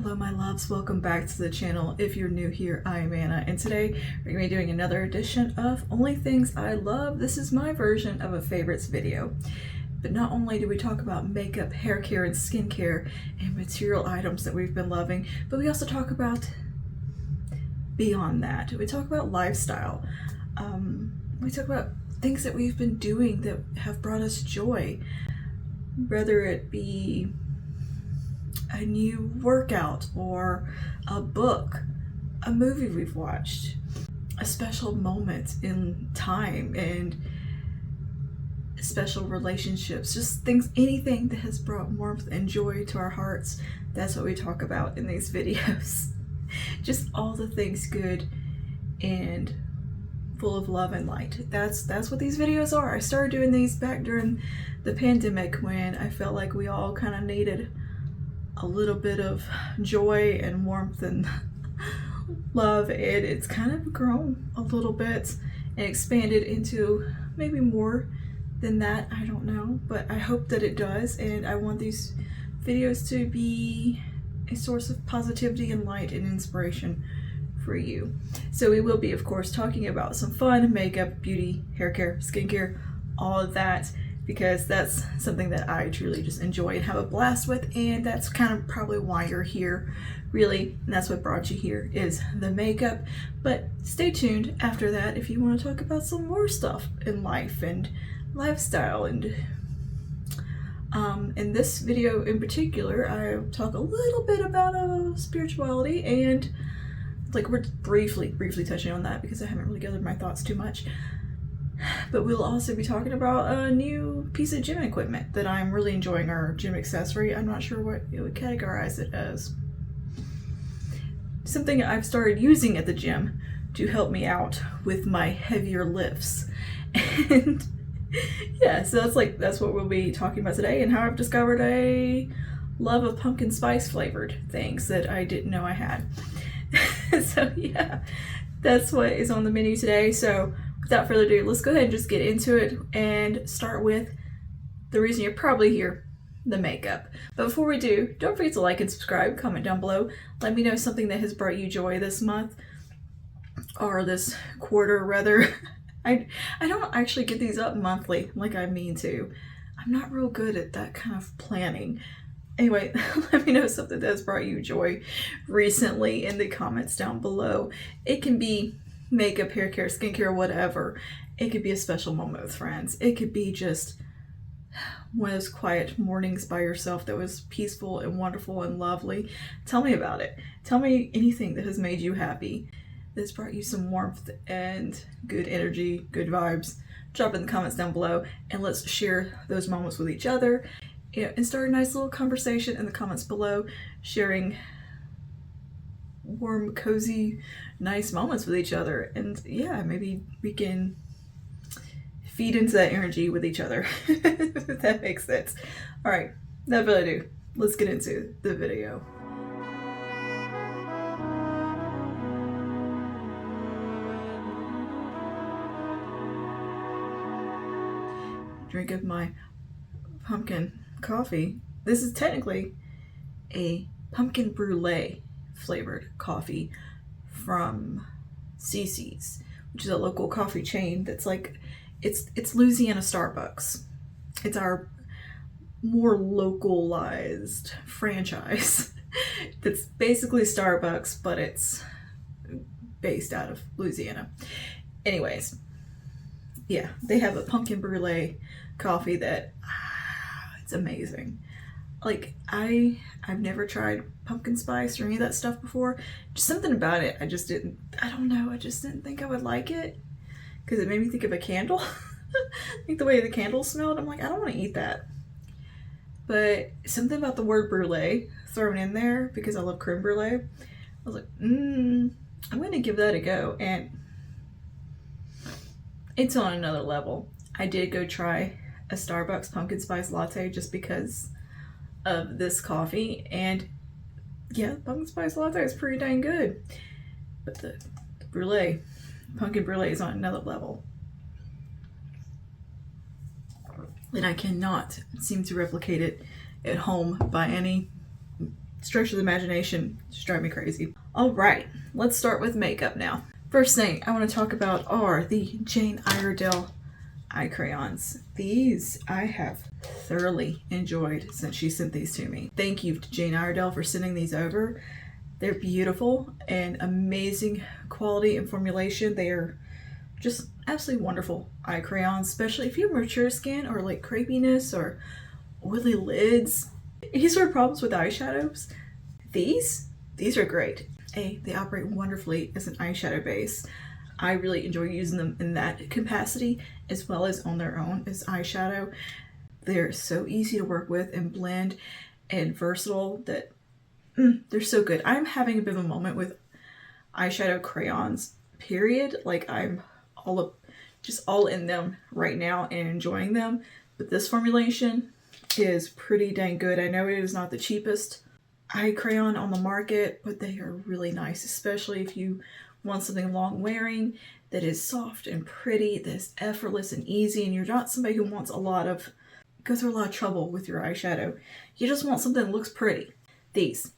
Hello my loves, welcome back to the channel. If you're new here, I am Anna, and today we're going to be doing another edition of Only Things I Love. This is my version of a favorites video. But not only do we talk about makeup, hair care, and skincare, and material items that we've been loving, but we also talk about beyond that. We talk about lifestyle. We talk about things that we've been doing that have brought us joy. Whether it be a new workout or a book, a movie we've watched, a special moment in time, and special relationships, just things, anything that has brought warmth and joy to our hearts. That's what we talk about in these videos. Just all the things good and full of love and light. That's what these videos are. I started doing these back during the pandemic when I felt like we all kind of needed a little bit of joy and warmth and love, and it's kind of grown a little bit and expanded into maybe more than that. I don't know, but I hope that it does, and I want these videos to be a source of positivity and light and inspiration for you. So we will be, of course, talking about some fun makeup, beauty, hair care, skincare, all of that, because that's something that I truly just enjoy and have a blast with, and that's kind of probably why you're here, really, and that's what brought you here, is the makeup. But stay tuned after that if you want to talk about some more stuff in life and lifestyle. And in this video in particular, I talk a little bit about spirituality, and like we're briefly touching on that because I haven't really gathered my thoughts too much. But we'll also be talking about a new piece of gym equipment that I'm really enjoying, our gym accessory. I'm not sure what you would categorize it as. Something I've started using at the gym to help me out with my heavier lifts. And yeah, so that's what we'll be talking about today, and how I've discovered a love of pumpkin spice flavored things that I didn't know I had. So yeah, that's what is on the menu today. So without further ado, let's go ahead and just get into it and start with the reason you're probably here, the makeup. But before we do, don't forget to like and subscribe, comment down below. Let me know something that has brought you joy this month, or this quarter rather. I don't actually get these up monthly like I mean to. I'm not real good at that kind of planning. Anyway, let me know something that's brought you joy recently in the comments down below. It can be makeup, hair care, skincare, whatever. It could be a special moment with friends. It could be just one of those quiet mornings by yourself that was peaceful and wonderful and lovely. Tell me about it. Tell me anything that has made you happy, that's brought you some warmth and good energy, good vibes. Drop in the comments down below, and let's share those moments with each other, and start a nice little conversation in the comments below, sharing warm, cozy, nice moments with each other. And yeah, maybe we can feed into that energy with each other, if that makes sense. All right, without further ado, let's get into the video. Drink of my pumpkin coffee. This is technically a pumpkin brulee flavored coffee from CC's, which is a local coffee chain that's like, it's Louisiana Starbucks. It's our more localized franchise. That's basically Starbucks, but it's based out of Louisiana. Anyways, yeah, they have a pumpkin brulee coffee that it's amazing. Like I've never tried pumpkin spice or any of that stuff before. Just something about it, I just didn't think I would like it, because it made me think of a candle. Like the way the candle smelled, I'm like, I don't want to eat that. But something about the word brulee thrown in there, because I love creme brulee, I was like, I'm gonna give that a go, and it's on another level. I did go try a Starbucks pumpkin spice latte just because of this coffee, and yeah, pumpkin spice latte is pretty dang good, but the pumpkin brulee is on another level, and I cannot seem to replicate it at home by any stretch of the imagination just drive me crazy. All right, let's start with makeup now. First thing I want to talk about are the Jane Iredale eye crayons. These I have thoroughly enjoyed since she sent these to me. Thank you to Jane Iredale for sending these over. They're beautiful and amazing quality and formulation. They are just absolutely wonderful eye crayons, especially if you have mature skin or like crepiness or oily lids. Any sort of problems with eyeshadows, these are great. They operate wonderfully as an eyeshadow base. I really enjoy using them in that capacity as well as on their own as eyeshadow. They're so easy to work with and blend and versatile that they're so good. I'm having a bit of a moment with eyeshadow crayons, period. Like I'm just all in them right now and enjoying them. But this formulation is pretty dang good. I know it is not the cheapest eye crayon on the market, but they are really nice, especially if you want something long wearing that is soft and pretty, that is effortless and easy, and you're not somebody who wants go through a lot of trouble with your eyeshadow. You just want something that looks pretty. These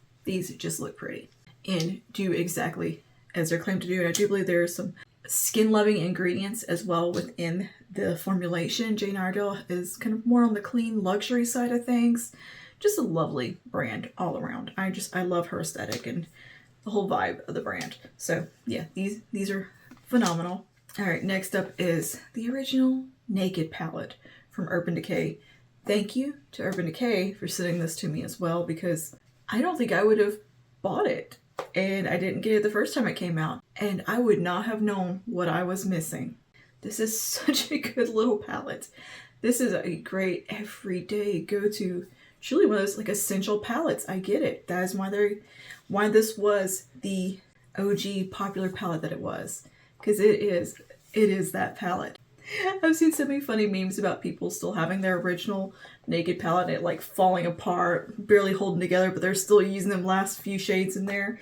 just look pretty and do exactly as they're claimed to do. And I do believe there are some skin-loving ingredients as well within the formulation. Jane Iredale is kind of more on the clean luxury side of things. Just a lovely brand all around. I love her aesthetic and the whole vibe of the brand. So yeah, these are phenomenal. All right, next up is the original Naked palette from Urban Decay. Thank you to Urban Decay for sending this to me as well, because I don't think I would have bought it, and I didn't get it the first time it came out, and I would not have known what I was missing. This is such a good little palette. This is a great everyday go-to, truly one of those like essential palettes. I get it. That is why this was the OG popular palette that it was, because it is that palette. I've seen so many funny memes about people still having their original Naked palette and it like falling apart, barely holding together, but they're still using them last few shades in there.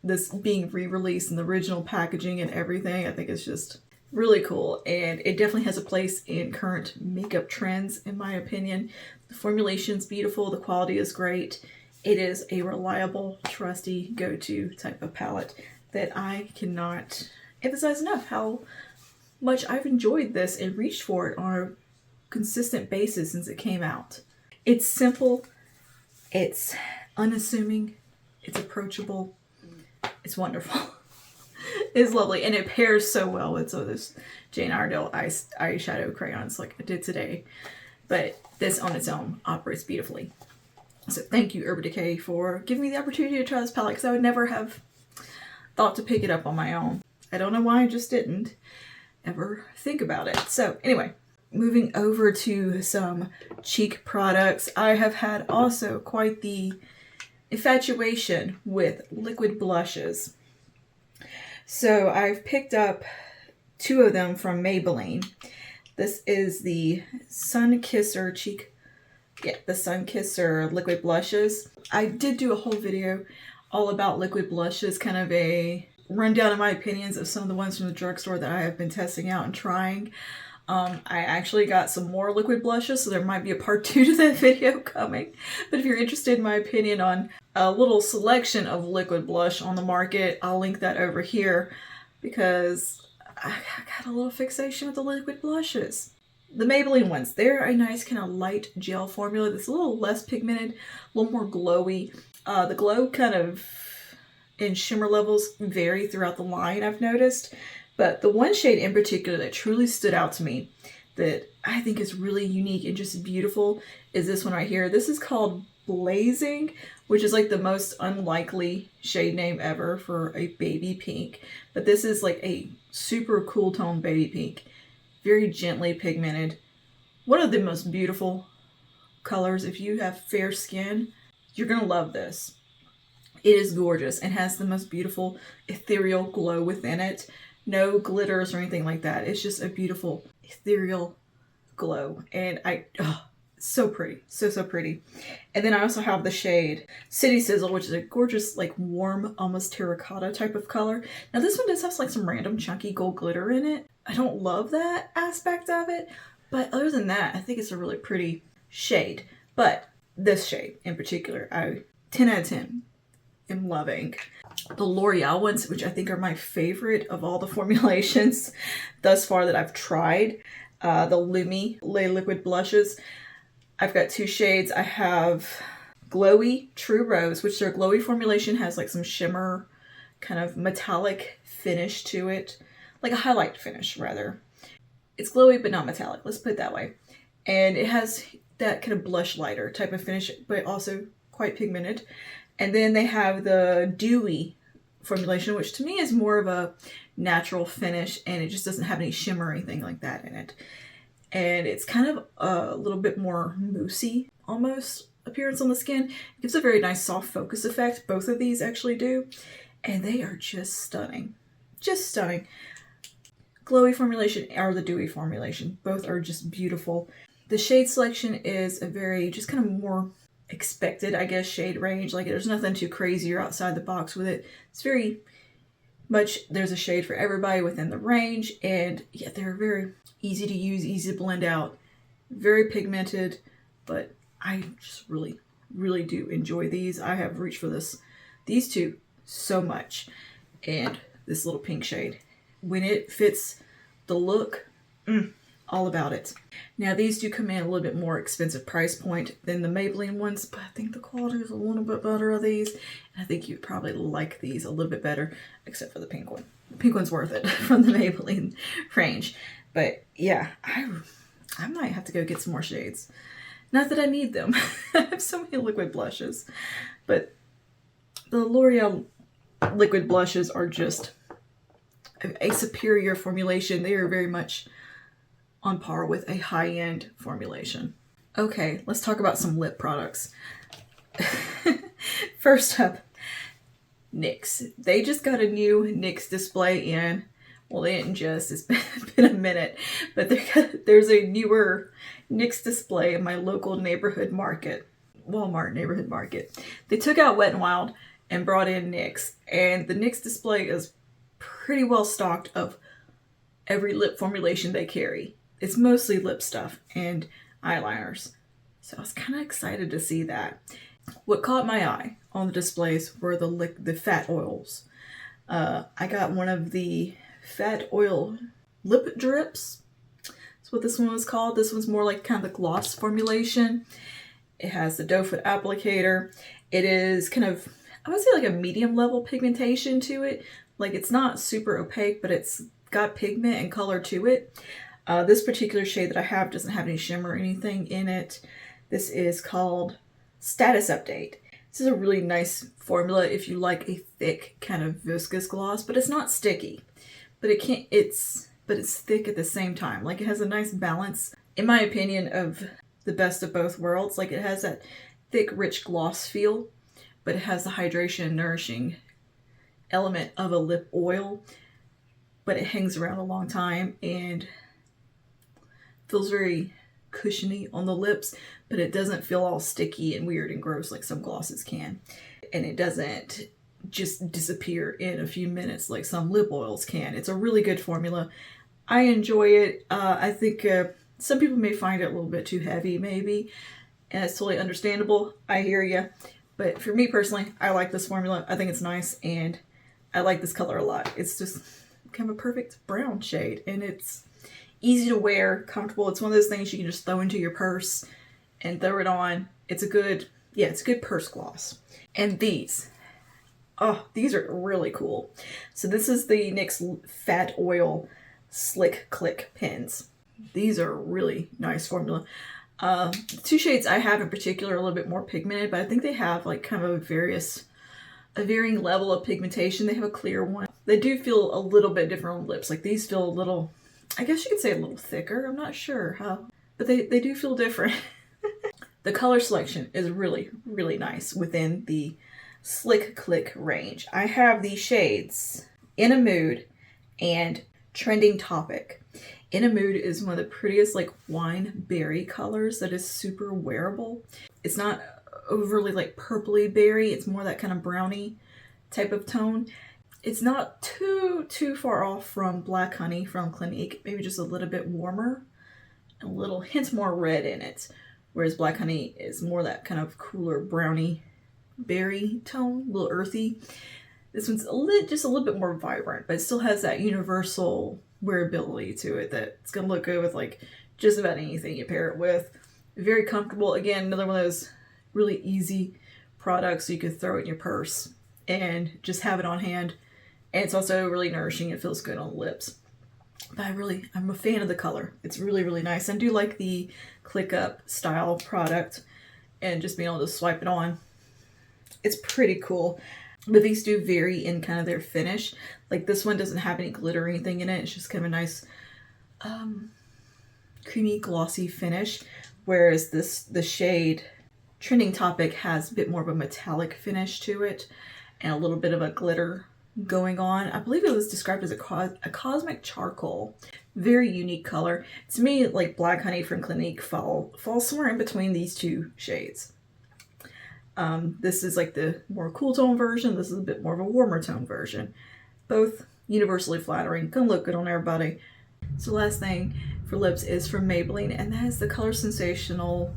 This being re-released in the original packaging and everything, I think it's just really cool, and it definitely has a place in current makeup trends in my opinion. The formulation's beautiful, the quality is great. It is a reliable, trusty, go-to type of palette that I cannot emphasize enough how much I've enjoyed this and reached for it on a consistent basis since it came out. It's simple, it's unassuming, it's approachable, it's wonderful. It's lovely, and it pairs so well with some of this Jane Iredale eyeshadow crayons like I did today. But this on its own operates beautifully. So thank you, Urban Decay, for giving me the opportunity to try this palette, because I would never have thought to pick it up on my own. I don't know why, I just didn't ever think about it. So anyway, moving over to some cheek products. I have had also quite the infatuation with liquid blushes. So I've picked up two of them from Maybelline. This is the Sun Kisser the Sun Kisser liquid blushes. I did do a whole video all about liquid blushes, kind of a rundown of my opinions of some of the ones from the drugstore that I have been testing out and trying. I actually got some more liquid blushes, so there might be a part 2 to that video coming. But if you're interested in my opinion on a little selection of liquid blush on the market, I'll link that over here, because I got a little fixation with the liquid blushes. The Maybelline ones, they're a nice kind of light gel formula that's a little less pigmented, a little more glowy. The glow kind of in shimmer levels vary throughout the line, I've noticed. But the one shade in particular that truly stood out to me that I think is really unique and just beautiful is this one right here. This is called Blazing, which is like the most unlikely shade name ever for a baby pink. But this is like a super cool tone baby pink. Very gently pigmented. One of the most beautiful colors. If you have fair skin, you're gonna love this. It is gorgeous and has the most beautiful ethereal glow within it. No glitters or anything like that. It's just a beautiful ethereal glow. And so pretty. So pretty. And then I also have the shade City Sizzle, which is a gorgeous, like warm, almost terracotta type of color. Now this one does have like some random chunky gold glitter in it. I don't love that aspect of it, but other than that, I think it's a really pretty shade. But this shade in particular, I 10 out of 10. I'm loving. The L'Oreal ones, which I think are my favorite of all the formulations thus far that I've tried. The Lumi Lay Liquid Blushes. I've got 2 shades. I have Glowy True Rose, which their glowy formulation has like some shimmer, kind of metallic finish to it. Like a highlight finish, rather. It's glowy, but not metallic. Let's put it that way. And it has that kind of blush lighter type of finish, but also quite pigmented. And then they have the Dewy formulation, which to me is more of a natural finish, and it just doesn't have any shimmer or anything like that in it. And it's kind of a little bit more moussey, almost, appearance on the skin. It gives a very nice soft focus effect. Both of these actually do. And they are just stunning. Just stunning. Glowy formulation or the Dewy formulation. Both are just beautiful. The shade selection is a very, just kind of more expected, I guess, shade range. Like, there's nothing too crazy or outside the box with it. It's very much, there's a shade for everybody within the range. And yeah, they're very easy to use, easy to blend out. Very pigmented, but I just really, really do enjoy these. I have reached for these two so much. And this little pink shade, when it fits the look, all about it. Now these do come in a little bit more expensive price point than the Maybelline ones, but I think the quality is a little bit better of these. And I think you'd probably like these a little bit better, except for the pink one. The pink one's worth it from the Maybelline range. But yeah, I might have to go get some more shades. Not that I need them. I have so many liquid blushes. But the L'Oreal liquid blushes are just a superior formulation. They are very much on par with a high-end formulation. Okay, let's talk about some lip products. First up, NYX. They just got a new NYX display in. Well, they didn't just, it's been a minute, but there's a newer NYX display in my local neighborhood market, Walmart neighborhood market. They took out Wet n Wild and brought in NYX, and the NYX display is pretty well stocked of every lip formulation they carry. It's mostly lip stuff and eyeliners. So I was kind of excited to see that. What caught my eye on the displays were the fat oils. I got one of the fat oil lip drips. That's what this one was called. This one's more like kind of the gloss formulation. It has the doe foot applicator. It is kind of, I would say, like a medium level pigmentation to it. Like, it's not super opaque, but it's got pigment and color to it. This particular shade that I have doesn't have any shimmer or anything in it. This is called Status Update. This is a really nice formula if you like a thick kind of viscous gloss, but it's not sticky. But it's thick at the same time. Like, it has a nice balance, in my opinion, of the best of both worlds. Like, it has that thick, rich gloss feel, but it has the hydration, nourishing element of a lip oil, but it hangs around a long time and feels very cushiony on the lips, but it doesn't feel all sticky and weird and gross like some glosses can. And it doesn't just disappear in a few minutes like some lip oils can. It's a really good formula. I enjoy it. I think some people may find it a little bit too heavy maybe, and it's totally understandable. I hear you. But for me personally, I like this formula. I think it's nice, and I like this color a lot. It's just kind of a perfect brown shade, and it's easy to wear, comfortable. It's one of those things you can just throw into your purse and throw it on. It's a good purse gloss. And these are really cool. So this is the NYX Fat Oil Slick Click pens. These are really nice formula. The two shades I have in particular are a little bit more pigmented, but I think they have like kind of a varying level of pigmentation. They have a clear one. They do feel a little bit different on lips. Like, these feel a little, I guess you could say a little thicker. I'm not sure how, but they do feel different. The color selection is really, really nice within the Slick Click range. I have these shades In a Mood and Trending Topic. In a Mood is one of the prettiest like wine berry colors that is super wearable. It's not overly like purpley berry. It's more that kind of brownie type of tone. It's not too far off from Black Honey from Clinique. Maybe just a little bit warmer, a little hint more red in it. Whereas Black Honey is more that kind of cooler brownie berry tone, a little earthy. This one's just a little bit more vibrant, but it still has that universal wearability to it that it's gonna look good with like just about anything you pair it with. Very comfortable. Again, another one of those really easy products you could throw it in your purse and just have it on hand. And it's also really nourishing. It feels good on the lips. But I'm a fan of the color. It's really, really nice. I do like the click up style product and just being able to swipe it on. It's pretty cool. But these do vary in kind of their finish. Like this one doesn't have any glitter or anything in it. It's just kind of a nice creamy glossy finish. Whereas the shade Trending Topic has a bit more of a metallic finish to it and a little bit of a glitter going on. I believe it was described as a cosmic charcoal. Very unique color. To me, like Black Honey from Clinique falls somewhere in between these two shades. This is like the more cool tone version. This is a bit more of a warmer tone version. Both universally flattering. Gonna look good on everybody. So last thing for lips is from Maybelline, and that is the Color Sensational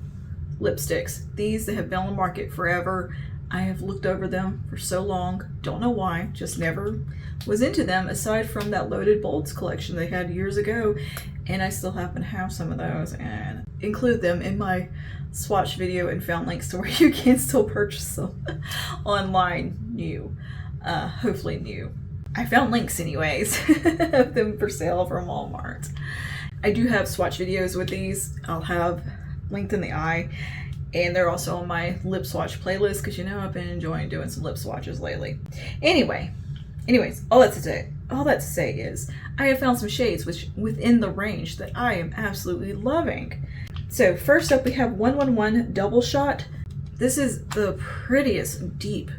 lipsticks. These, they have been on the market forever. I have looked over them for so long. Don't know why. Just never was into them aside from that Loaded Bolts collection they had years ago. And I still happen to have some of those and include them in my swatch video and found links to where you can still purchase them online new. Hopefully new. I found links anyways of them for sale from Walmart. I do have swatch videos with these. I'll have linked in the eye. And they're also on my lip swatch playlist because you know I've been enjoying doing some lip swatches lately. Anyways, all that to say is I have found some shades within the range that I am absolutely loving. So first up we have 111 Double Shot. This is the prettiest deep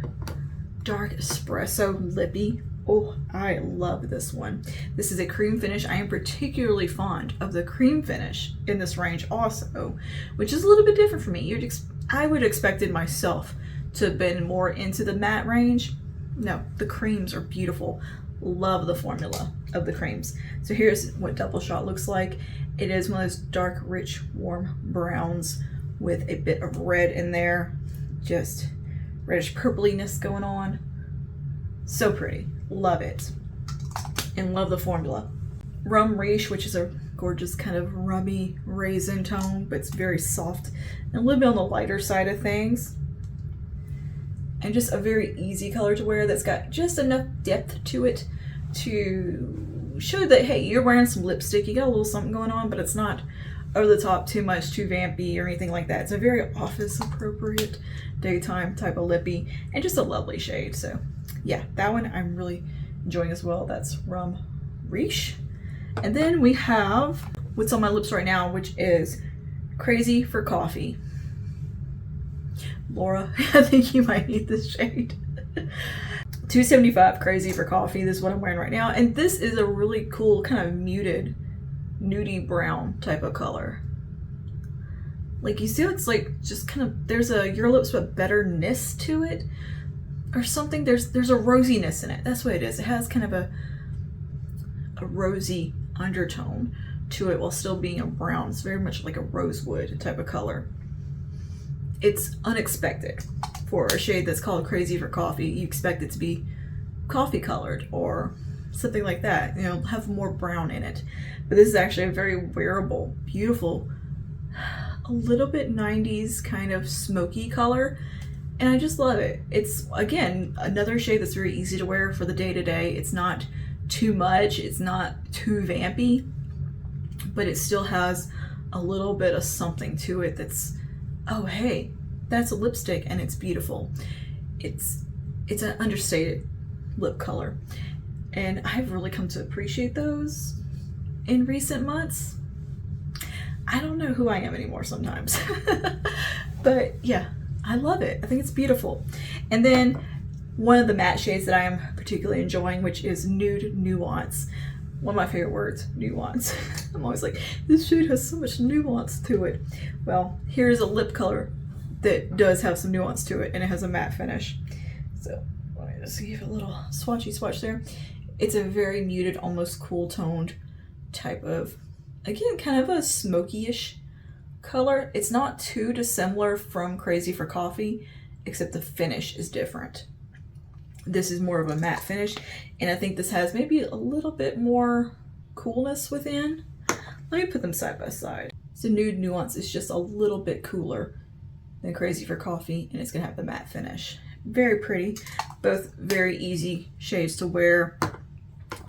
dark espresso lippy. Oh, I love this one. This is a cream finish. I am particularly fond of the cream finish in this range also, which is a little bit different for me. I would have expected myself to have been more into the matte range. No, the creams are beautiful. Love the formula of the creams. So here's what Double Shot looks like. It is one of those dark, rich, warm browns with a bit of red in there. Just reddish purpliness going on. So pretty. Love it. And love the formula. Rum Riche, which is a gorgeous kind of rummy raisin tone, but it's very soft and a little bit on the lighter side of things. And just a very easy color to wear that's got just enough depth to it to show that, hey, you're wearing some lipstick. You got a little something going on, but it's not over the top too much, too vampy or anything like that. It's a very office appropriate daytime type of lippy and just a lovely shade. So yeah, that one I'm really enjoying as well. That's Rum Riche. And then we have what's on my lips right now, which is Crazy for Coffee. Laura, I think you might need this shade. 275 Crazy for Coffee. This is what I'm wearing right now. And this is a really cool kind of muted nudie brown type of color. Like you see, it's like just kind of, there's a Your Lips But Betterness to it or something. There's a rosiness in it. That's what it is. It has kind of a rosy undertone to it while still being a brown. It's very much like a rosewood type of color. It's unexpected for a shade that's called Crazy for Coffee. You expect it to be coffee colored or something like that, you know, have more brown in it. But this is actually a very wearable, beautiful, a little bit 90s kind of smoky color. And I just love it. It's, again, another shade that's very easy to wear for the day-to-day. It's not too much. It's not too vampy, but it still has a little bit of something to it that's, oh, hey, that's a lipstick and it's beautiful. It's an understated lip color. And I've really come to appreciate those in recent months. I don't know who I am anymore sometimes. But yeah, I love it. I think it's beautiful. And then one of the matte shades that I am particularly enjoying, which is Nude Nuance. One of my favorite words, nuance. I'm always like, this shade has so much nuance to it. Well, here's a lip color that does have some nuance to it, and it has a matte finish. So let me just give it a little swatchy swatch there. It's a very muted, almost cool toned type of, again, kind of a smoky-ish color. It's not too dissimilar from Crazy for Coffee except the finish is different. This is more of a matte finish, and I think this has maybe a little bit more coolness within. Let me put them side by side. So Nude Nuance is just a little bit cooler than Crazy for Coffee, and it's gonna have the matte finish. Very pretty, both very easy shades to wear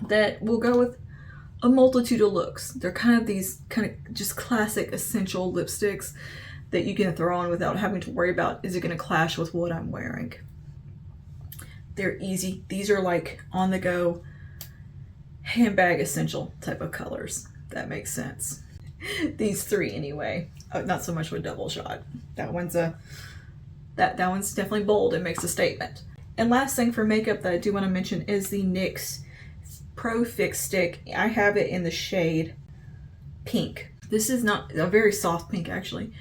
that will go with a multitude of looks. They're kind of these kind of just classic essential lipsticks that you can throw on without having to worry about, is it gonna clash with what I'm wearing? They're easy. These are like on the go handbag essential type of colors. That makes sense. These three anyway. Not so much with double shot. That one's that one's definitely bold. It makes a statement. And last thing for makeup that I do want to mention is the NYX Pro Fix Stick. I have it in the shade Pink. This is not a very soft pink actually.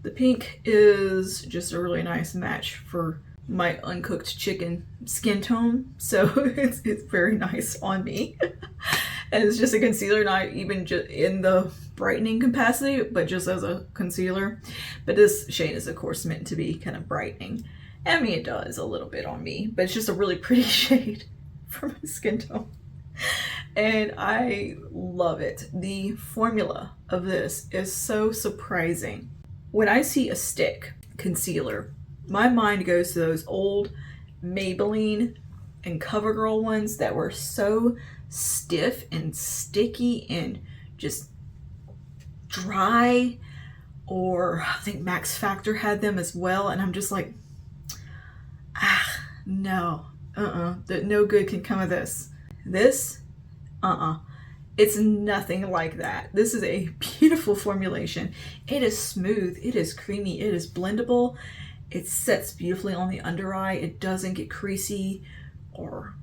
The pink is just a really nice match for my uncooked chicken skin tone, so it's very nice on me. And it's just a concealer, not even just in the brightening capacity, but just as a concealer. But this shade is of course meant to be kind of brightening. I mean, it does a little bit on me, but it's just a really pretty shade for my skin tone. And I love it. The formula of this is so surprising. When I see a stick concealer, my mind goes to those old Maybelline and CoverGirl ones that were so stiff and sticky and just dry. Or I think Max Factor had them as well, and I'm just like, no, no good can come of this. This, it's nothing like that. This is a beautiful formulation. It is smooth, it is creamy, it is blendable. It sets beautifully on the under eye. It doesn't get creasy or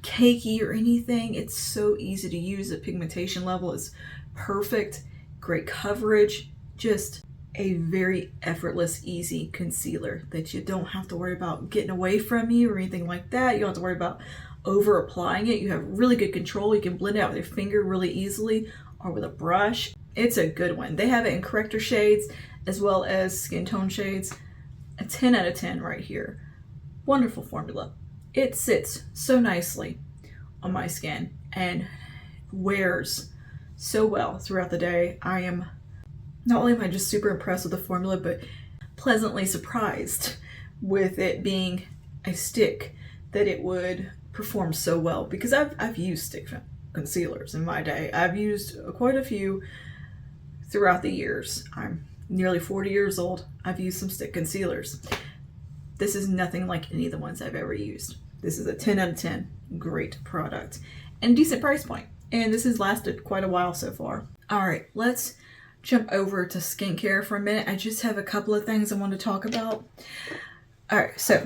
cakey or anything. It's so easy to use. The pigmentation level is perfect. Great coverage. Just a very effortless, easy concealer that you don't have to worry about getting away from you or anything like that. You don't have to worry about over applying it. You have really good control. You can blend it out with your finger really easily or with a brush. It's a good one. They have it in corrector shades as well as skin tone shades. A 10 out of 10 right here. Wonderful formula. It sits so nicely on my skin and wears so well throughout the day. Not only am I just super impressed with the formula, but pleasantly surprised with it being a stick that it would perform so well, because I've used stick concealers in my day. I've used quite a few throughout the years. I'm nearly 40 years old. I've used some stick concealers. This is nothing like any of the ones I've ever used. This is a 10 out of 10. Great product and decent price point. And this has lasted quite a while so far. All right, let's jump over to skincare for a minute. I just have a couple of things I want to talk about. All right, so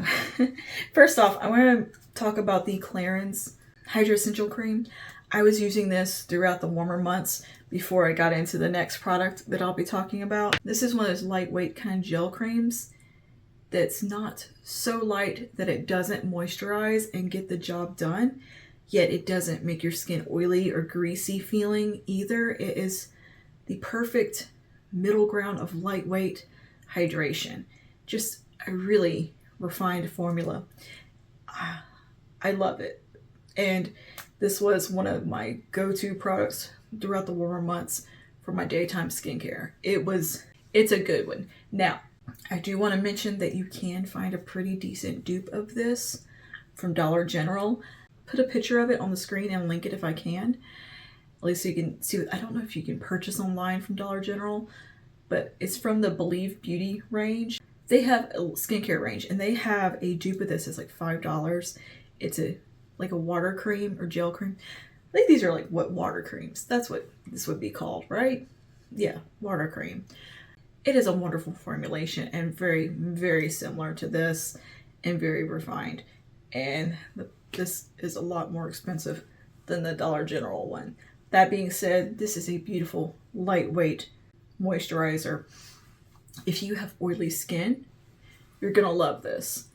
first off, I want to talk about the Clarins Hydra Essential Cream. I was using this throughout the warmer months before I got into the next product that I'll be talking about. This is one of those lightweight kind of gel creams that's not so light that it doesn't moisturize and get the job done, yet it doesn't make your skin oily or greasy feeling either. It is the perfect middle ground of lightweight hydration. Just a really refined formula. I love it. And this was one of my go-to products throughout the warmer months for my daytime skincare. It's a good one. Now, I do want to mention that you can find a pretty decent dupe of this from Dollar General. Put a picture of it on the screen and link it if I can. At least so you can see. I don't know if you can purchase online from Dollar General, but it's from the Believe Beauty range. They have a skincare range, and they have a dupe of this. It's like $5. It's like a water cream or gel cream. I think these are like what water creams. That's what this would be called, right? Yeah, water cream. It is a wonderful formulation and very, very similar to this and very refined. And this is a lot more expensive than the Dollar General one. That being said, this is a beautiful, lightweight moisturizer. If you have oily skin, you're gonna love this.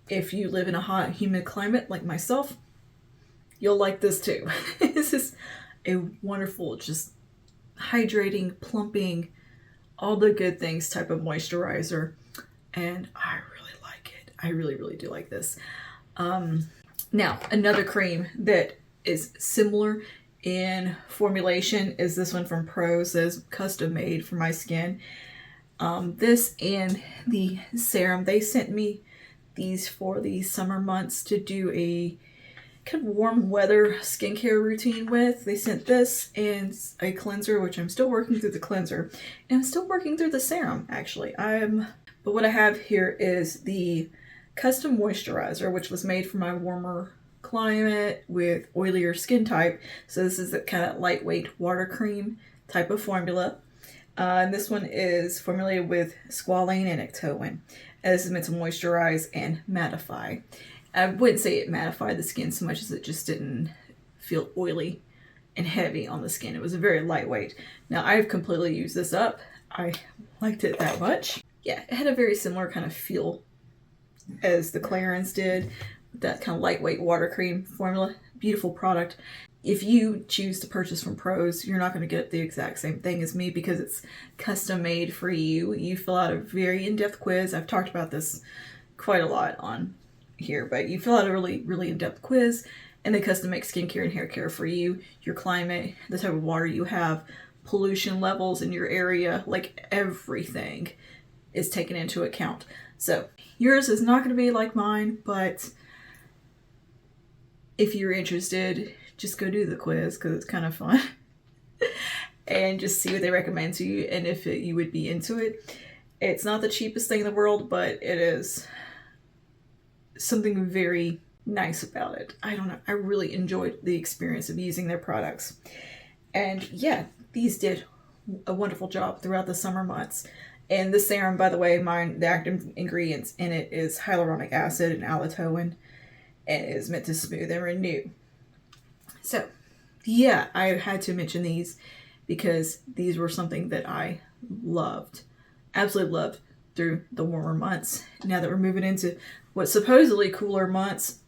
If you live in a hot, humid climate like myself, you'll like this too. This is a wonderful, just hydrating, plumping, all the good things type of moisturizer. And I really like it. I really, really do like this. Now, another cream that is similar in formulation is this one from Prose. That is custom made for my skin. This and the serum, they sent me these for the summer months to do a kind of warm weather skincare routine with. They sent this and a cleanser, which I'm still working through the cleanser, and I'm still working through the serum actually. But what I have here is the custom moisturizer, which was made for my warmer climate with oilier skin type. So this is the kind of lightweight water cream type of formula. And this one is formulated with squalane and ectoin. And this is meant to moisturize and mattify. I wouldn't say it mattified the skin so much as it just didn't feel oily and heavy on the skin. It was very lightweight. Now I've completely used this up. I liked it that much. Yeah, it had a very similar kind of feel as the Clarins did. That kind of lightweight water cream formula. Beautiful product. If you choose to purchase from Prose, you're not going to get the exact same thing as me because it's custom made for you. You fill out a very in-depth quiz. I've talked about this quite a lot on here, but you fill out a really, really in-depth quiz and they custom make skincare and hair care for you, your climate, the type of water you have, pollution levels in your area, like everything is taken into account. So yours is not going to be like mine, but if you're interested, just go do the quiz because it's kind of fun and just see what they recommend to you and if you would be into it. It's not the cheapest thing in the world, but it is something very nice about it. I don't know. I really enjoyed the experience of using their products. And yeah, these did a wonderful job throughout the summer months. And the serum, by the way, the active ingredients in it is hyaluronic acid and allantoin, and it is meant to smooth and renew. So yeah, I had to mention these because these were something that I loved, absolutely loved through the warmer months. Now that we're moving into what supposedly cooler months,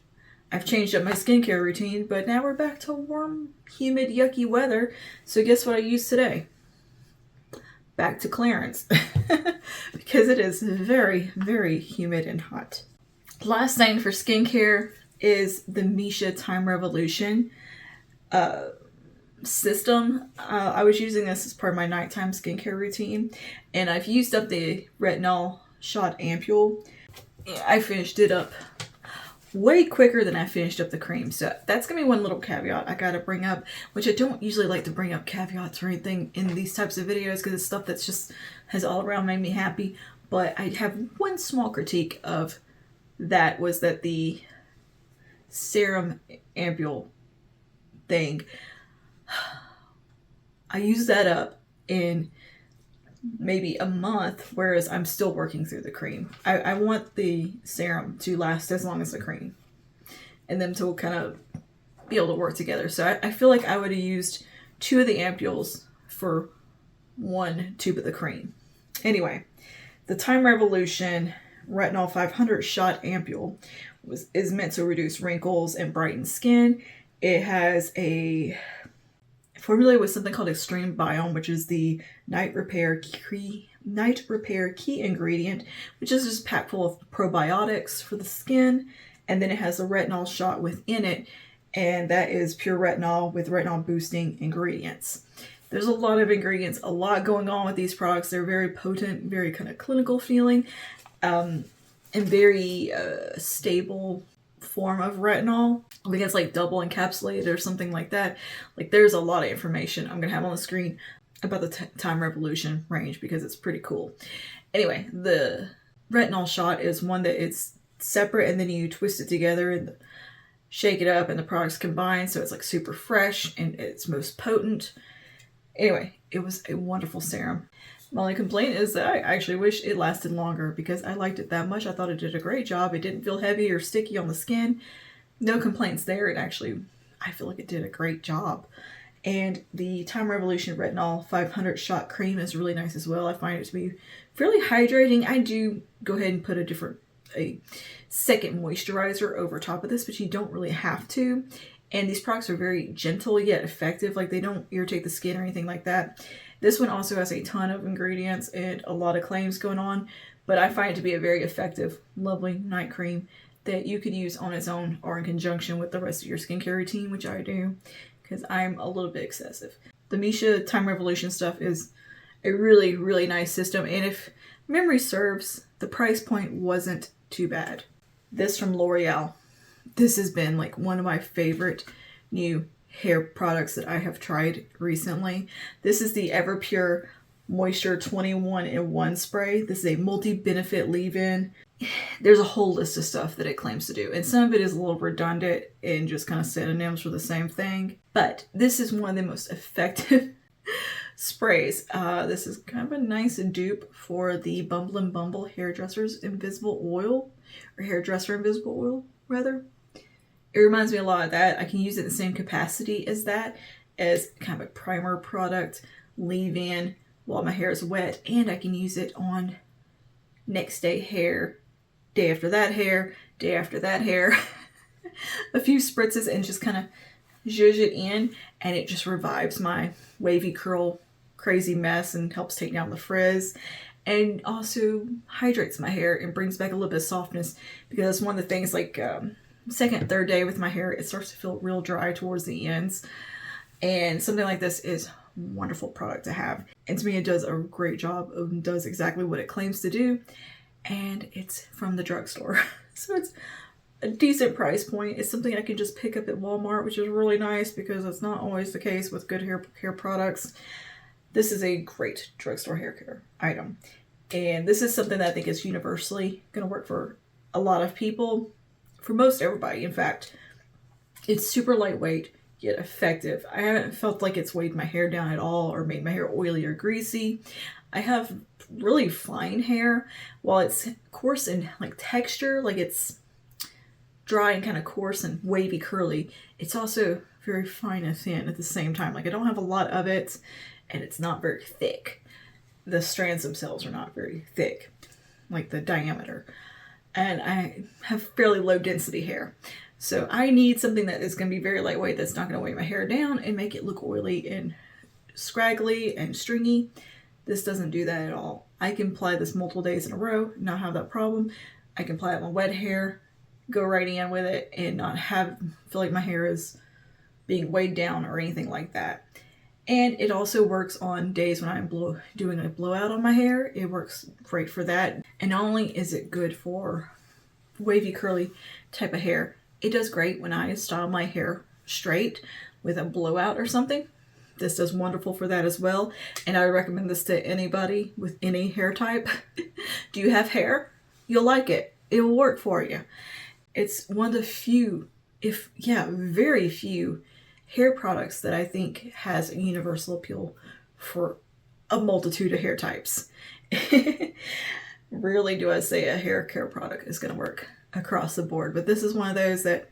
I've changed up my skincare routine, but now we're back to warm, humid, yucky weather. So guess what I used today? Back to Clarins because it is very, very humid and hot. Last thing for skincare is the Misha Time Revolution system. I was using this as part of my nighttime skincare routine, and I've used up the retinol shot ampule. I finished it up way quicker than I finished up the cream. So that's gonna be one little caveat I gotta bring up, which I don't usually like to bring up caveats or anything in these types of videos because it's stuff that's just has all around made me happy. But I have one small critique of that, was that the serum ampule thing, I used that up in maybe a month, whereas I'm still working through the cream. I want the serum to last as long as the cream and them to kind of be able to work together. So I feel like I would have used 2 of the ampules for 1 tube of the cream. Anyway, the Time Revolution Retinol 500 shot ampule is meant to reduce wrinkles and brighten skin. It has a formulated with something called Extreme Biome, which is the night repair key ingredient, which is just packed full of probiotics for the skin. And then it has a retinol shot within it, and that is pure retinol with retinol boosting ingredients. There's a lot of ingredients, a lot going on with these products. They're very potent, very kind of clinical feeling, and very stable form of retinol. I think it's like double encapsulated or something like that. Like there's a lot of information I'm gonna have on the screen about the Time Revolution range because it's pretty cool. Anyway, the retinol shot is one that it's separate and then you twist it together and shake it up and the products combine, so it's like super fresh and it's most potent. Anyway, it was a wonderful serum. My only complaint is that I actually wish it lasted longer because I liked it that much. I thought it did a great job. It didn't feel heavy or sticky on the skin. No complaints there. It actually, I feel like it did a great job. And the Time Revolution Retinol 500 shot cream is really nice as well. I find it to be fairly hydrating. I do go ahead and put a second moisturizer over top of this, but you don't really have to. And these products are very gentle yet effective. Like they don't irritate the skin or anything like that. This one also has a ton of ingredients and a lot of claims going on, but I find it to be a very effective, lovely night cream that you could use on its own or in conjunction with the rest of your skincare routine, which I do because I'm a little bit excessive. The Misha Time Revolution stuff is a really, really nice system, and if memory serves, the price point wasn't too bad. This from L'Oreal. This has been like one of my favorite new hair products that I have tried recently. This is the Everpure Moisture 21-in-1 spray. This is a multi-benefit leave-in. There's a whole list of stuff that it claims to do, and some of it is a little redundant and just kind of synonyms for the same thing. But this is one of the most effective sprays. This is kind of a nice dupe for the Bumble and Bumble Hairdresser's Invisible Oil, or Hairdresser Invisible Oil, rather. It reminds me a lot of that. I can use it in the same capacity as that, as kind of a primer product, leave-in while my hair is wet, and I can use it on next day hair, day after that hair, day after that hair. A few spritzes and just kind of zhuzh it in, and it just revives my wavy curl crazy mess and helps take down the frizz, and also hydrates my hair and brings back a little bit of softness, because one of the things, like second, third day with my hair, it starts to feel real dry towards the ends, and something like this is a wonderful product to have. And to me, it does a great job of, does exactly what it claims to do, and it's from the drugstore. So it's a decent price point. It's something I can just pick up at Walmart, which is really nice because it's not always the case with good hair products. This is a great drugstore hair care item. And this is something that I think is universally going to work for a lot of people, for most everybody. In fact, it's super lightweight, yet effective. I haven't felt like it's weighed my hair down at all or made my hair oily or greasy. I have really fine hair. While it's coarse in like texture, like it's dry and kind of coarse and wavy curly, it's also very fine and thin at the same time. Like I don't have a lot of it, and it's not very thick. The strands themselves are not very thick, like the diameter. And I have fairly low density hair. So I need something that is going to be very lightweight, that's not going to weigh my hair down and make it look oily and scraggly and stringy. This doesn't do that at all. I can apply this multiple days in a row, not have that problem. I can apply it on my wet hair, go right in with it, and not feel like my hair is being weighed down or anything like that. And it also works on days when I'm doing a blowout on my hair. It works great for that. And not only is it good for wavy curly type of hair, it does great when I style my hair straight with a blowout or something. This does wonderful for that as well. And I recommend this to anybody with any hair type. Do you have hair? You'll like it. It will work for you. It's one of the few, very few hair products that I think has a universal appeal for a multitude of hair types. Rarely do I say a hair care product is going to work across the board, but this is one of those that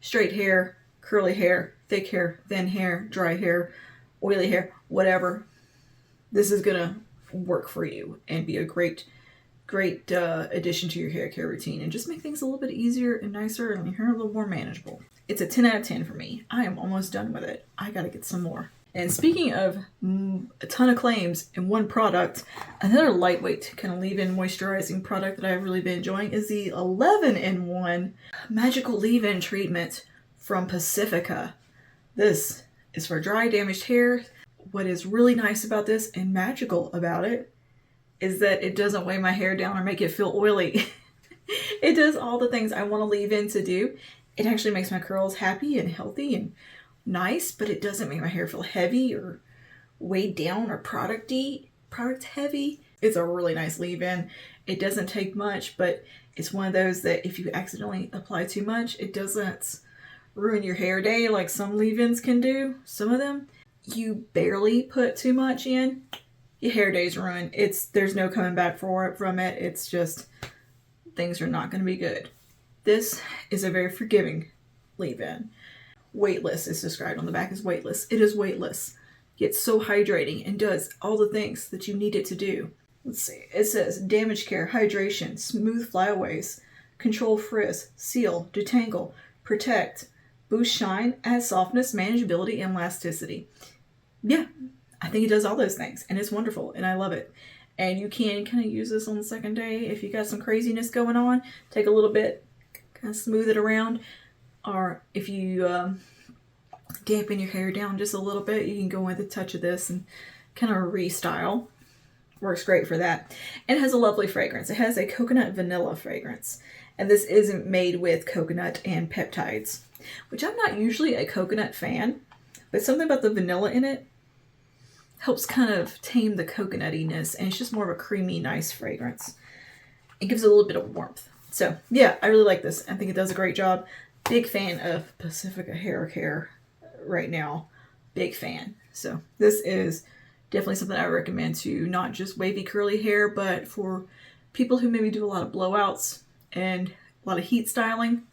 straight hair, curly hair, thick hair, thin hair, dry hair, oily hair, whatever, this is going to work for you and be a great addition to your hair care routine, and just make things a little bit easier and nicer and your hair a little more manageable. It's a 10 out of 10 for me. I am almost done with it. I gotta get some more. And speaking of a ton of claims in one product, another lightweight kind of leave-in moisturizing product that I've really been enjoying is the 11-in-1 Magical Leave-In Treatment from Pacifica. This is for dry, damaged hair. What is really nice about this and magical about it is that it doesn't weigh my hair down or make it feel oily. It does all the things I want to leave in to do. It actually makes my curls happy and healthy and nice, but it doesn't make my hair feel heavy or weighed down or product heavy. It's a really nice leave-in. It doesn't take much, but it's one of those that if you accidentally apply too much, it doesn't ruin your hair day like some leave-ins can do. Some of them, you barely put too much in, your hair day's ruined. There's no coming back from it. It's just, things are not going to be good. This is a very forgiving leave-in. Weightless is described on the back as weightless. It is weightless, yet so hydrating and does all the things that you need it to do. Let's see. It says damage care, hydration, smooth flyaways, control frizz, seal, detangle, protect, boost shine, add softness, manageability, and elasticity. Yeah, I think it does all those things, and it's wonderful, and I love it. And you can kind of use this on the second day if you got some craziness going on. Take a little bit, kind of smooth it around. Or if you dampen your hair down just a little bit, you can go with a touch of this and kind of restyle. Works great for that. And it has a lovely fragrance. It has a coconut vanilla fragrance. And this isn't made with coconut and peptides, which I'm not usually a coconut fan, but something about the vanilla in it helps kind of tame the coconutiness, and it's just more of a creamy, nice fragrance. It gives it a little bit of warmth. So yeah, I really like this. I think it does a great job. Big fan of Pacifica Haircare right now. Big fan. So this is definitely something I recommend to not just wavy curly hair, but for people who maybe do a lot of blowouts and a lot of heat styling.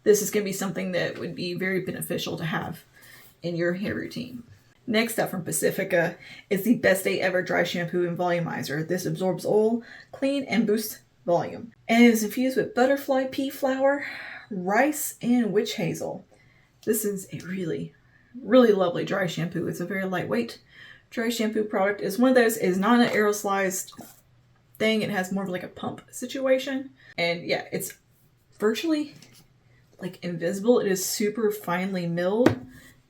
This is going to be something that would be very beneficial to have in your hair routine. Next up from Pacifica is the Best Day Ever Dry Shampoo and Volumizer. This absorbs oil, clean, and boosts volume. And it is infused with butterfly pea flower, rice, and witch hazel. This is a really, really lovely dry shampoo. It's a very lightweight dry shampoo product. It's one of those, is not an aerosolized thing. It has more of like a pump situation. And yeah, it's virtually like invisible. It is super finely milled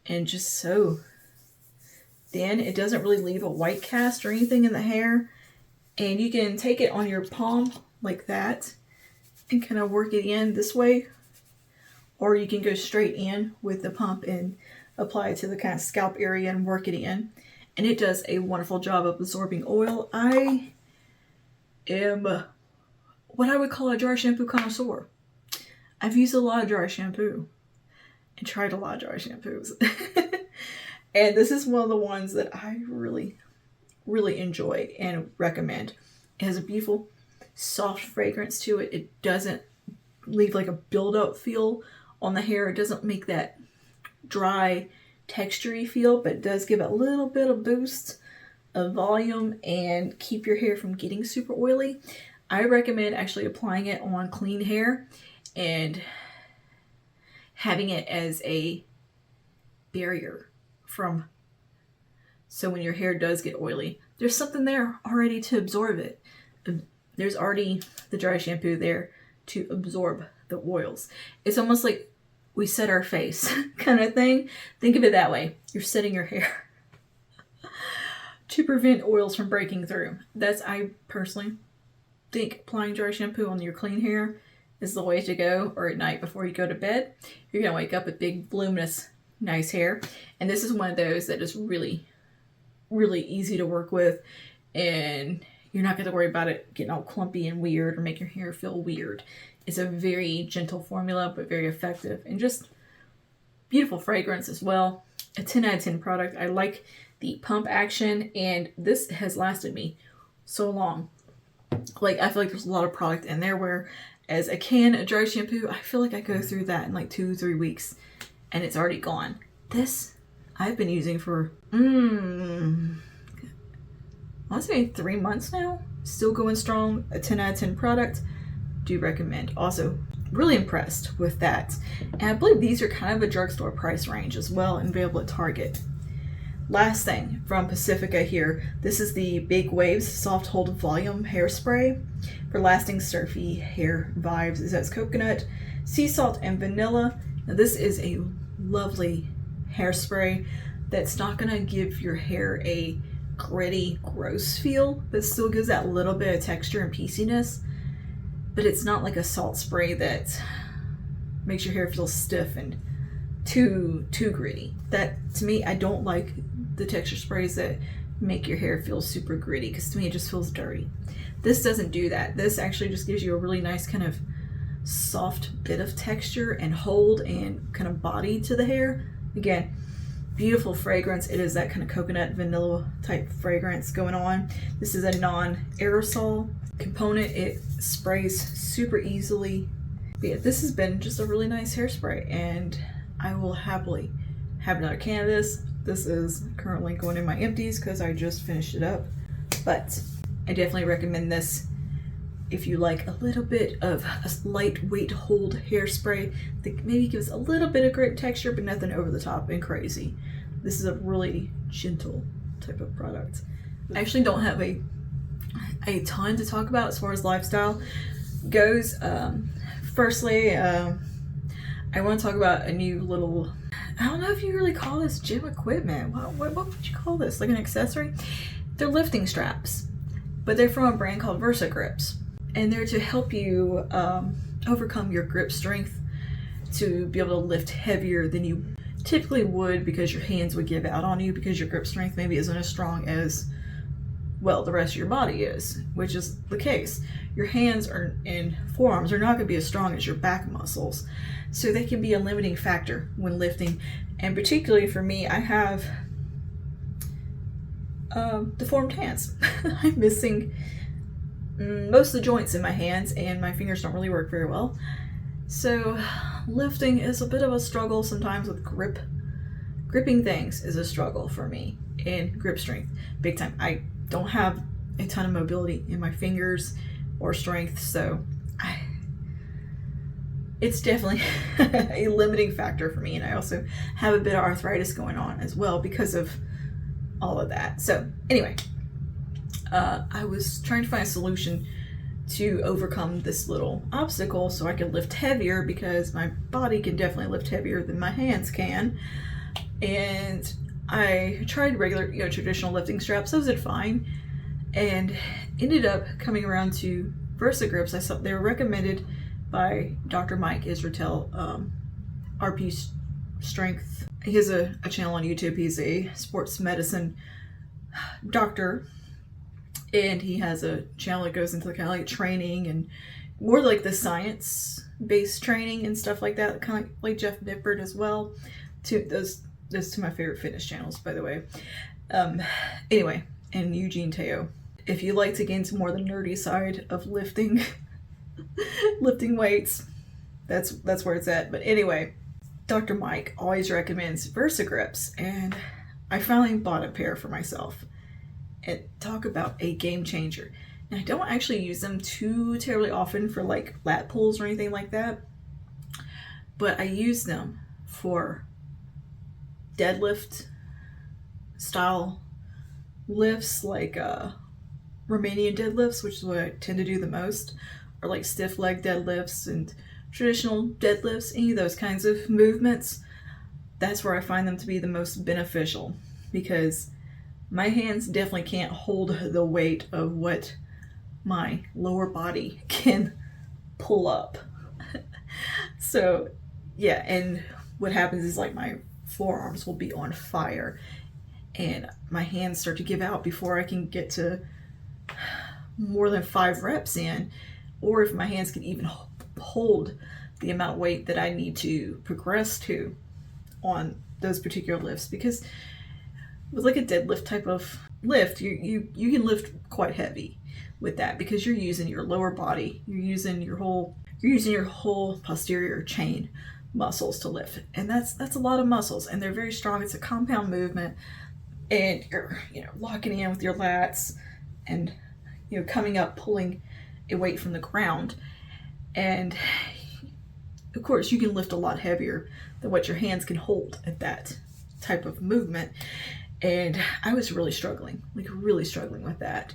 and just so thin. It doesn't really leave a white cast or anything in the hair. And you can take it on your palm like that and kind of work it in this way. Or you can go straight in with the pump and apply it to the kind of scalp area and work it in. And it does a wonderful job of absorbing oil. I am what I would call a dry shampoo connoisseur. I've used a lot of dry shampoo and tried a lot of dry shampoos. And this is one of the ones that I really, really enjoy and recommend. It has a beautiful, soft fragrance to it. It doesn't leave like a build-up feel on the hair. It doesn't make that dry, textury feel, but it does give it a little bit of boost of volume and keep your hair from getting super oily. I recommend actually applying it on clean hair and having it as a barrier from, so when your hair does get oily, there's something there already to absorb it. There's already the dry shampoo there to absorb the oils. It's almost like we set our face kind of thing. Think of it that way. You're setting your hair to prevent oils from breaking through. I personally think applying dry shampoo on your clean hair is the way to go, or at night before you go to bed. You're gonna wake up with big, voluminous, nice hair. And this is one of those that is really, really easy to work with, and you're not gonna worry about it getting all clumpy and weird or make your hair feel weird. It's a very gentle formula, but very effective, and just beautiful fragrance as well. A 10 out of 10 product. I like the pump action, and this has lasted me so long. Like, I feel like there's a lot of product in there where as a can of dry shampoo, I feel like I go through that in like 2-3 weeks and it's already gone. This I've been using for I want to say 3 months now. Still going strong. A 10 out of 10 product. Do recommend. Also, really impressed with that. And I believe these are kind of a drugstore price range as well and available at Target. Last thing from Pacifica here. This is the Big Waves Soft Hold Volume Hairspray for lasting surfy hair vibes. It has coconut, sea salt, and vanilla. Now this is a lovely hairspray that's not going to give your hair a gritty, gross feel, but still gives that little bit of texture and pieciness. But it's not like a salt spray that makes your hair feel stiff and too gritty. That, to me, I don't like the texture sprays that make your hair feel super gritty, because to me it just feels dirty. This doesn't do that. This actually just gives you a really nice kind of soft bit of texture and hold and kind of body to the hair. Again, beautiful fragrance. It is that kind of coconut vanilla type fragrance going on. This is a non-aerosol component. It sprays super easily. But yeah, this has been just a really nice hairspray, and I will happily have another can of this. This is currently going in my empties because I just finished it up. But I definitely recommend this if you like a little bit of a lightweight hold hairspray that maybe gives a little bit of grit texture, but nothing over the top and crazy. This is a really gentle type of product. I actually don't have a a ton to talk about as far as lifestyle goes. Firstly, I want to talk about a new little, I don't know if you really call this gym equipment. What would you call this? Like an accessory? They're lifting straps, but they're from a brand called VersaGrips, and they're to help you overcome your grip strength to be able to lift heavier than you typically would, because your hands would give out on you because your grip strength maybe isn't as strong as, well, the rest of your body is, which is the case. Your hands and forearms are not going to be as strong as your back muscles, so they can be a limiting factor when lifting. And particularly for me, I have deformed hands. I'm missing most of the joints in my hands, and my fingers don't really work very well. So lifting is a bit of a struggle sometimes with gripping things is a struggle for me, and grip strength, big time. I don't have a ton of mobility in my fingers or strength, so it's definitely a limiting factor for me. And I also have a bit of arthritis going on as well because of all of that. So anyway, I was trying to find a solution to overcome this little obstacle so I could lift heavier, because my body can definitely lift heavier than my hands can. And I tried regular, traditional lifting straps. Those did fine, and ended up coming around to VersaGrips. I saw they were recommended by Dr. Mike Israetel, RP Strength. He has a channel on YouTube. He's a sports medicine doctor, and he has a channel that goes into kind of like training and more like the science-based training and stuff like that, kind of like Jeff Nippert as well. Those two my favorite fitness channels, by the way. Anyway, and Eugene Teo. If you like to get into more the nerdy side of lifting, lifting weights, that's where it's at. But anyway, Dr. Mike always recommends VersaGrips, and I finally bought a pair for myself. And talk about a game changer. And I don't actually use them too terribly often for like lat pulls or anything like that, but I use them for deadlift style lifts, like Romanian deadlifts, which is what I tend to do the most, or like stiff leg deadlifts and traditional deadlifts, any of those kinds of movements. That's where I find them to be the most beneficial, because my hands definitely can't hold the weight of what my lower body can pull up. So yeah, and what happens is like my forearms will be on fire, and my hands start to give out before I can get to more than 5 reps in, or if my hands can even hold the amount of weight that I need to progress to on those particular lifts. Because with like a deadlift type of lift, you can lift quite heavy with that, because you're using your lower body, you're using your whole posterior chain muscles to lift, and that's a lot of muscles, and they're very strong. It's a compound movement, and you're locking in with your lats, and coming up, pulling a weight from the ground, and of course you can lift a lot heavier than what your hands can hold at that type of movement. And I was really struggling with that,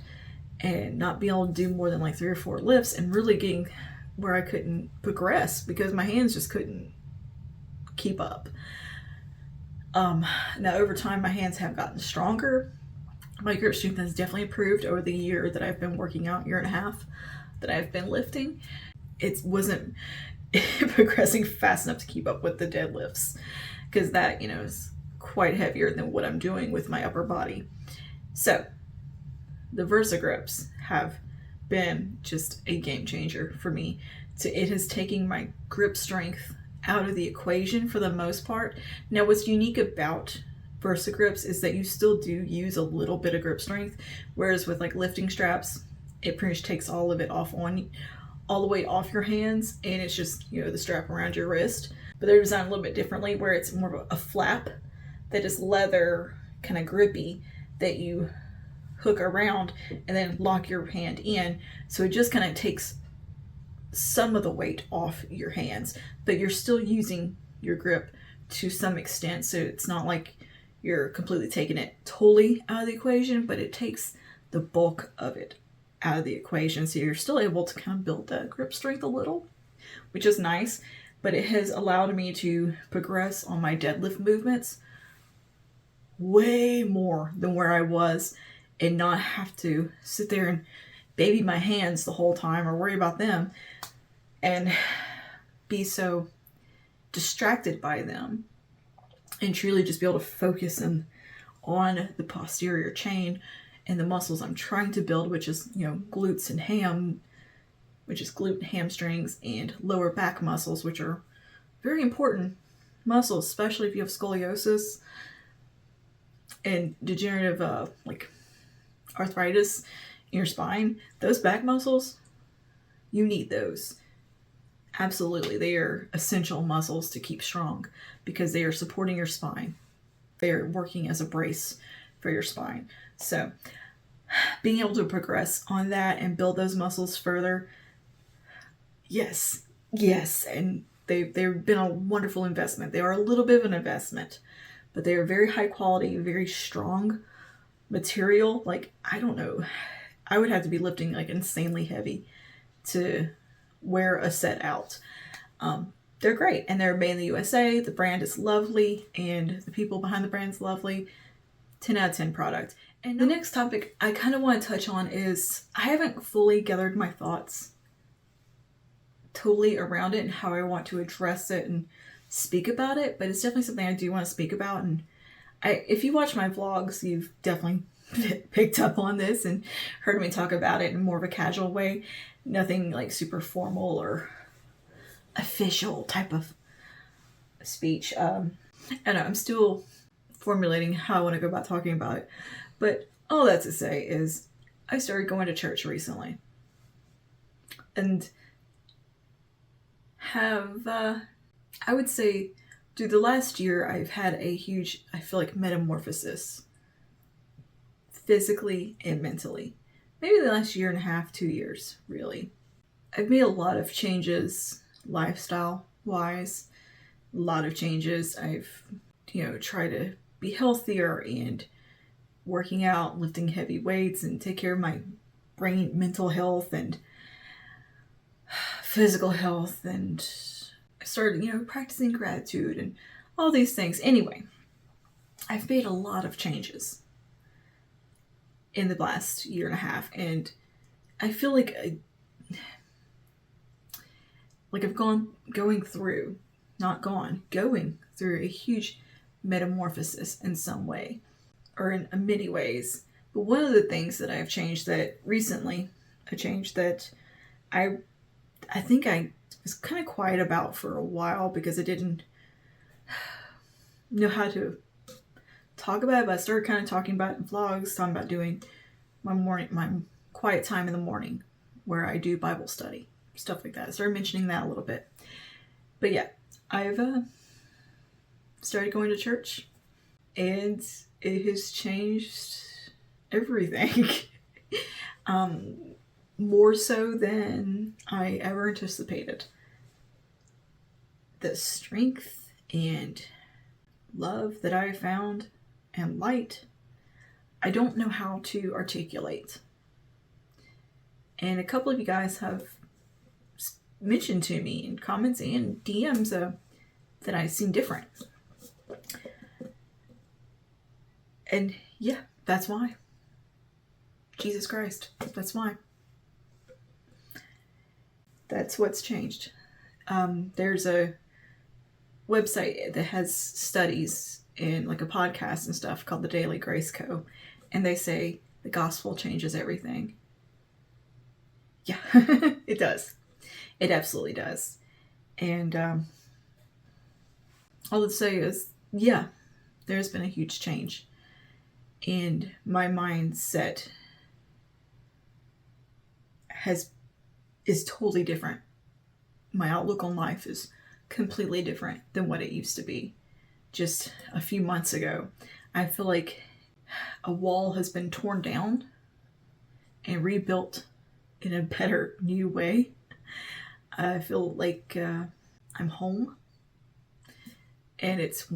and not being able to do more than like 3 or 4 lifts, and really getting where I couldn't progress because my hands just couldn't keep up. Now over time, my hands have gotten stronger. My grip strength has definitely improved over the year that I've been working out, year and a half that I've been lifting. It wasn't progressing fast enough to keep up with the deadlifts, because that, is quite heavier than what I'm doing with my upper body. So the VersaGrips have been just a game changer for me. It has taken my grip strength out of the equation for the most part. Now, what's unique about VersaGrips is that you still do use a little bit of grip strength, whereas with like lifting straps, it pretty much takes all of it off all the way off your hands, and it's just the strap around your wrist. But they're designed a little bit differently, where it's more of a flap that is leather, kind of grippy, that you hook around and then lock your hand in. So it just kind of takes some of the weight off your hands, but you're still using your grip to some extent. So it's not like you're completely taking it totally out of the equation, but it takes the bulk of it out of the equation. So you're still able to kind of build that grip strength a little, which is nice, but it has allowed me to progress on my deadlift movements way more than where I was and not have to sit there and baby my hands the whole time or worry about them and be so distracted by them, and truly just be able to focus on the posterior chain and the muscles I'm trying to build, which is, glutes and which is glute, hamstrings, and lower back muscles, which are very important muscles, especially if you have scoliosis and degenerative like arthritis in your spine. Those back muscles, you need those. Absolutely. They are essential muscles to keep strong because they are supporting your spine. They are working as a brace for your spine. So being able to progress on that and build those muscles further, yes. And they've been a wonderful investment. They are a little bit of an investment, but they are very high quality, very strong material. Like, I don't know, I would have to be lifting like insanely heavy to wear a set out. They're great, and they're made in the USA. The brand is lovely, and the people behind the brand is lovely. 10 out of 10 product. And the next topic I kind of want to touch on is I haven't fully gathered my thoughts totally around it and how I want to address it and speak about it, but it's definitely something I do want to speak about. And if you watch my vlogs, you've definitely picked up on this and heard me talk about it in more of a casual way. Nothing like super formal or official type of speech. And I'm still formulating how I want to go about talking about it. But all that to say is I started going to church recently. And have, I would say, through the last year, I've had a huge, I feel like, metamorphosis. Physically and mentally. Maybe the last year and a half, 2 years, really. I've made a lot of changes lifestyle-wise. A lot of changes. I've, tried to be healthier and working out, lifting heavy weights, and take care of my brain, mental health, and physical health, and I started, practicing gratitude and all these things. Anyway, I've made a lot of changes in the last year and a half, and I feel like I've going through a huge metamorphosis in some way, or in many ways. But one of the things that I've changed that recently, I think I was kind of quiet about for a while because I didn't know how to talk about it, but I started kind of talking about it in vlogs, talking about doing my quiet time in the morning where I do Bible study, stuff like that. I started mentioning that a little bit. But yeah, I've started going to church, and it has changed everything. More so than I ever anticipated. The strength and love that I found and light, I don't know how to articulate. And a couple of you guys have mentioned to me in comments and DMs that I seem different. And yeah, that's why. Jesus Christ, that's why. That's what's changed. There's a website that has studies and like a podcast and stuff called the Daily Grace Co. And they say the gospel changes everything. Yeah, it does. It absolutely does. And all I'd say is, yeah, there's been a huge change. And my mindset is totally different. My outlook on life is completely different than what it used to be just a few months ago. I feel like a wall has been torn down and rebuilt in a better, new way. I feel like I'm home, and it's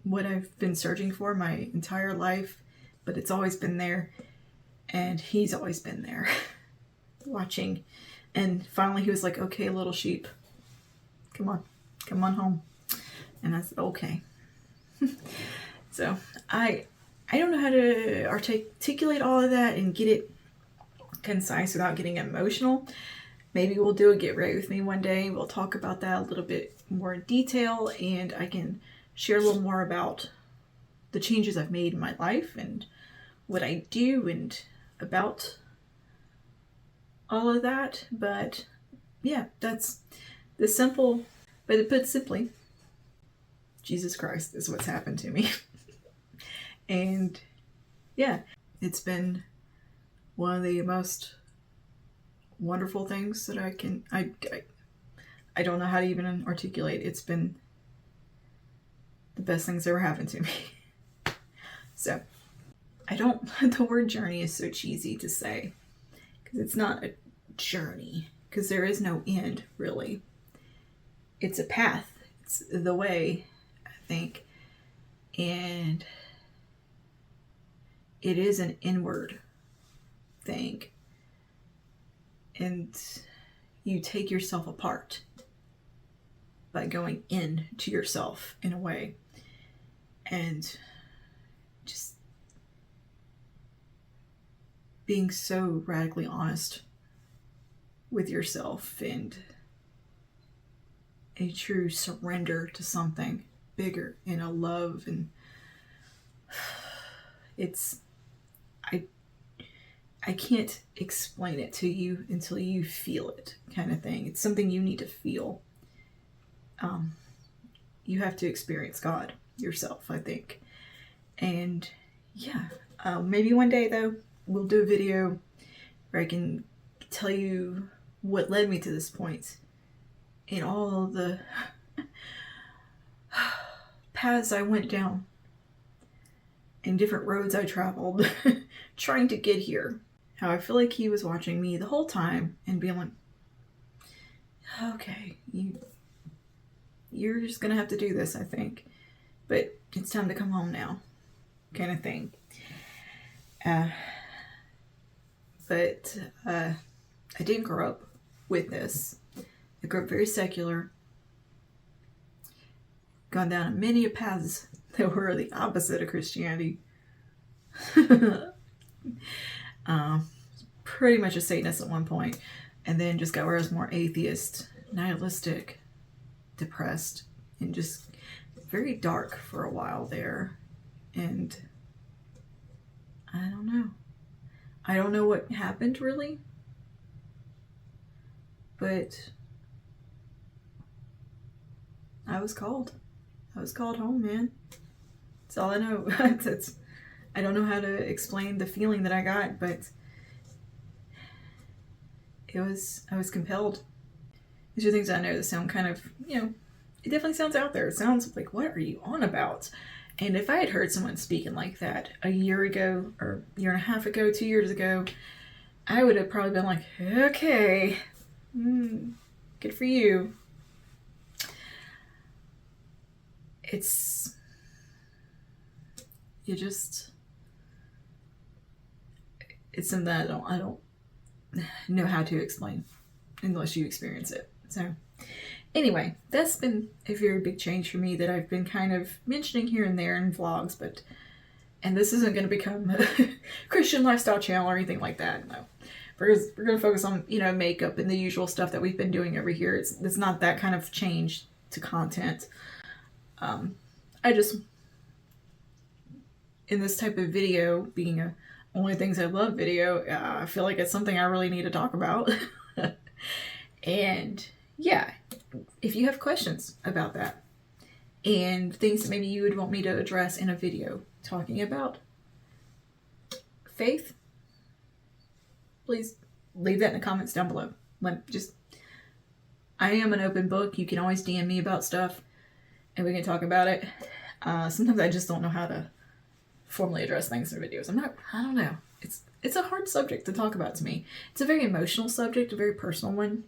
what I've been searching for my entire life, but it's always been there. And he's always been there watching. And finally he was like, okay, little sheep, come on home. And I said, okay. So I don't know how to articulate all of that and get it concise without getting emotional. Maybe we'll do a get right with me one day. We'll talk about that a little bit more in detail, and I can share a little more about the changes I've made in my life and what I do and about all of that. But yeah, that's the simple, but put simply, Jesus Christ is what's happened to me. And yeah, it's been one of the most wonderful things that I don't know how to even articulate. It's been the best things that ever happened to me. So the word journey is so cheesy to say, because it's not a journey, because there is no end really. It's a path. It's the way, I think. And it is an inward thing. And you take yourself apart by going into yourself in a way. And just being so radically honest with yourself and a true surrender to something bigger and a love. And I can't explain it to you until you feel it, kind of thing. It's something you need to feel. You have to experience God yourself, I think. And yeah, maybe one day though, we'll do a video where I can tell you what led me to this point and all the paths I went down and different roads I traveled trying to get here. How I feel like he was watching me the whole time and being like, okay, you're just gonna have to do this, I think. But it's time to come home now, kind of thing. But I didn't grow up with this. I grew up very secular. Gone down many paths that were the opposite of Christianity. Pretty much a Satanist at one point, and then just got where I was more atheist, nihilistic, depressed, and just very dark for a while there. And I don't know what happened really, but I was called home, man. That's all I know. I don't know how to explain the feeling that I got, but I was compelled. These are things I know that sound kind of, it definitely sounds out there. It sounds like, what are you on about? And if I had heard someone speaking like that a year ago, or a year and a half ago, 2 years ago, I would have probably been like, okay, good for you. It's something that I don't know how to explain unless you experience it. So anyway, that's been a very big change for me that I've been kind of mentioning here and there in vlogs, and this isn't going to become a Christian lifestyle channel or anything like that. No, we're going to focus on, makeup and the usual stuff that we've been doing over here. It's not that kind of change to content. I just, in this type of video, being a only things I love video, I feel like it's something I really need to talk about. And yeah, if you have questions about that and things that maybe you would want me to address in a video talking about faith, please leave that in the comments down below. I am an open book. You can always DM me about stuff and we can talk about it. Sometimes I just don't know how to formally address things in videos. I don't know. It's a hard subject to talk about to me. It's a very emotional subject, a very personal one.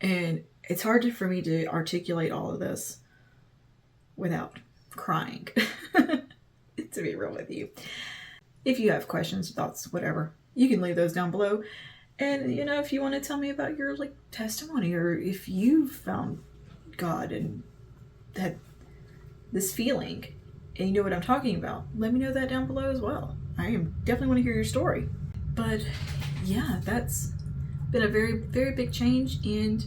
And it's hard for me to articulate all of this without crying, to be real with you. if you have questions, thoughts, whatever, you can leave those down below. And, you know, if you want to tell me about your, like, testimony, or if you found God and had this feeling and you know what I'm talking about, let me know that down below as well. I definitely want to hear your story. But yeah, that's been a very, very big change and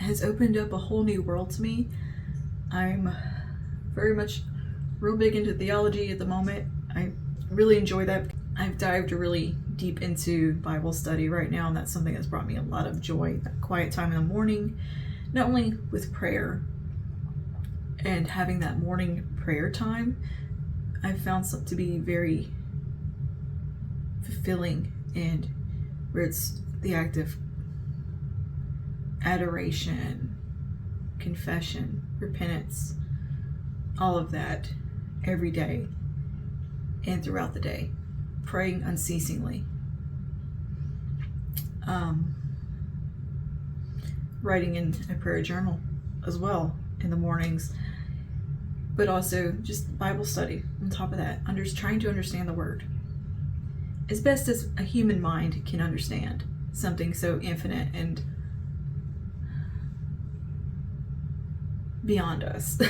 has opened up a whole new world to me. I'm very much real big into theology at the moment. I really enjoy that. I've dived really deep into Bible study right now, and that's something that's brought me a lot of joy. That quiet time in the morning, not only with prayer and having that morning prayer time, I've found something to be very fulfilling, and where it's the act of adoration, confession, repentance, all of that every day and throughout the day, praying unceasingly, writing in a prayer journal as well in the mornings, but also just Bible study on top of that, trying to understand the Word as best as a human mind can understand something so infinite and beyond us.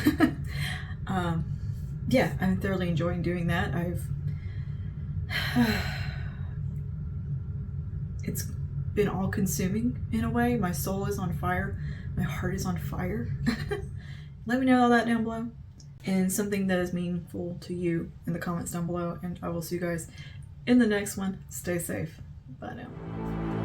Yeah, I'm thoroughly enjoying doing that. It's been all consuming in a way. My soul is on fire. My heart is on fire. Let me know all that down below, and something that is meaningful to you in the comments down below, and I will see you guys in the next one. Stay safe. Bye now.